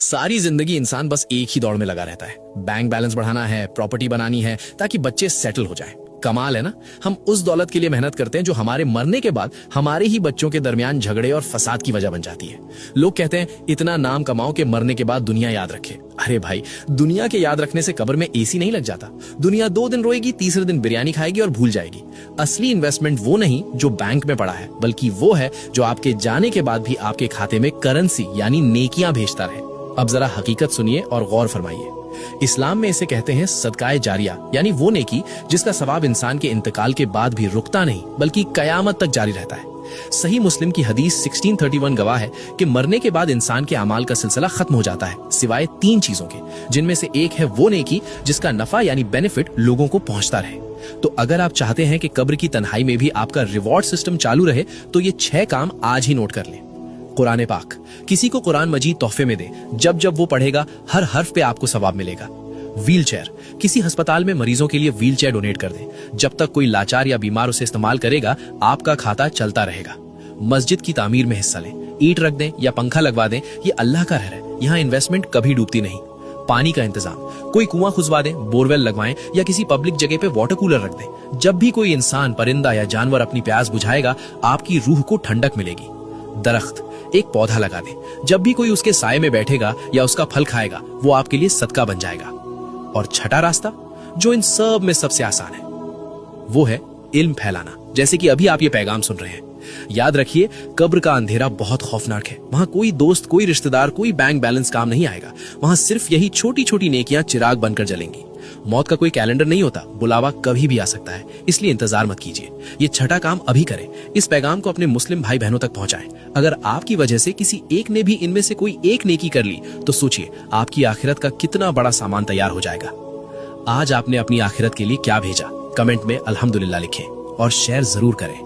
सारी जिंदगी इंसान बस एक ही दौड़ में लगा रहता है। बैंक बैलेंस बढ़ाना है, प्रॉपर्टी बनानी है ताकि बच्चे सेटल हो जाएं। कमाल है ना। हम उस दौलत के लिए मेहनत करते हैं जो हमारे मरने के बाद हमारे ही बच्चों के दरमियान झगड़े और फसाद की वजह बन जाती है। लोग कहते हैं इतना नाम कमाओ कि मरने के बाद दुनिया याद रखे। अरे भाई, दुनिया के याद रखने से कब्र में एसी नहीं लग जाता। दुनिया 2 दिन रोएगी, तीसरे दिन बिरयानी खाएगी और भूल जाएगी। असली इन्वेस्टमेंट वो नहीं जो बैंक में पड़ा है, बल्कि वो है जो आपके जाने के बाद भी आपके खाते में करेंसी यानी नेकियां भेजता रहे। अब जरा हकीकत सुनिए और गौर फरमाइए। इस्लाम में इसे कहते हैं सदकाए जारिया, यानी वो नेकी जिसका सवाब इंसान के इंतकाल के बाद भी रुकता नहीं बल्कि कयामत तक जारी रहता है। सही मुस्लिम की हदीस 1631 गवाह है कि मरने के बाद इंसान के अमाल का सिलसिला खत्म हो जाता है, सिवाय 3 चीजों के, जिनमें से एक है वो नेकी जिसका नफा यानी बेनिफिट लोगों को पहुंचता रहे। तो अगर आप चाहते हैं कि कब्र की तन्हाई में भी आपका रिवॉर्ड सिस्टम चालू रहे, तो ये 6 काम आज ही नोट कर लें। कुरान पाक, किसी को कुरान मजीद तोहफे में दे। जब जब वो पढ़ेगा हर हर्फ पे आपको सवाब मिलेगा। व्हील चेयर, किसी अस्पताल में मरीजों के लिए व्हील चेयर डोनेट कर दे। जब तक कोई लाचार या बीमार उसे इस्तेमाल करेगा, आपका खाता चलता रहेगा। मस्जिद की तामीर में हिस्सा लें, ईंट रख दें या पंखा लगवा दें, ये अल्लाह का घर है, यहाँ इन्वेस्टमेंट कभी डूबती नहीं। पानी का इंतजाम, कोई कुआं खुदवा दें, बोरवेल लगवाएं या किसी पब्लिक जगह पे वाटर कूलर रख दें। जब भी कोई इंसान, परिंदा या जानवर अपनी प्यास बुझाएगा, आपकी रूह को ठंडक मिलेगी। दरख्त, एक पौधा लगा दें। जब भी कोई उसके साए में बैठेगा या उसका फल खाएगा, वो आपके लिए सदका बन जाएगा। और छठा रास्ता, जो इन सब में सबसे आसान है, वो है इल्म फैलाना। जैसे कि अभी आप ये पैगाम सुन रहे हैं। याद रखिए, कब्र का अंधेरा बहुत खौफनाक है। वहां कोई दोस्त, कोई रिश्तेदार, कोई बैंक बैलेंस काम नहीं आएगा। वहां सिर्फ यही छोटी छोटी नेकियां चिराग बनकर जलेंगी। मौत का कोई कैलेंडर नहीं होता, बुलावा कभी भी आ सकता है, इसलिए इंतजार मत कीजिए। ये छठा काम अभी करें। इस पैगाम को अपने मुस्लिम भाई बहनों तक पहुंचाएं। अगर आपकी वजह से किसी एक ने भी इनमें से कोई एक नेकी कर ली, तो सोचिए आपकी आखिरत का कितना बड़ा सामान तैयार हो जाएगा। आज आपने अपनी आखिरत के लिए क्या भेजा? कमेंट में अल्हम्दुलिल्लाह लिखें और शेयर जरूर करें।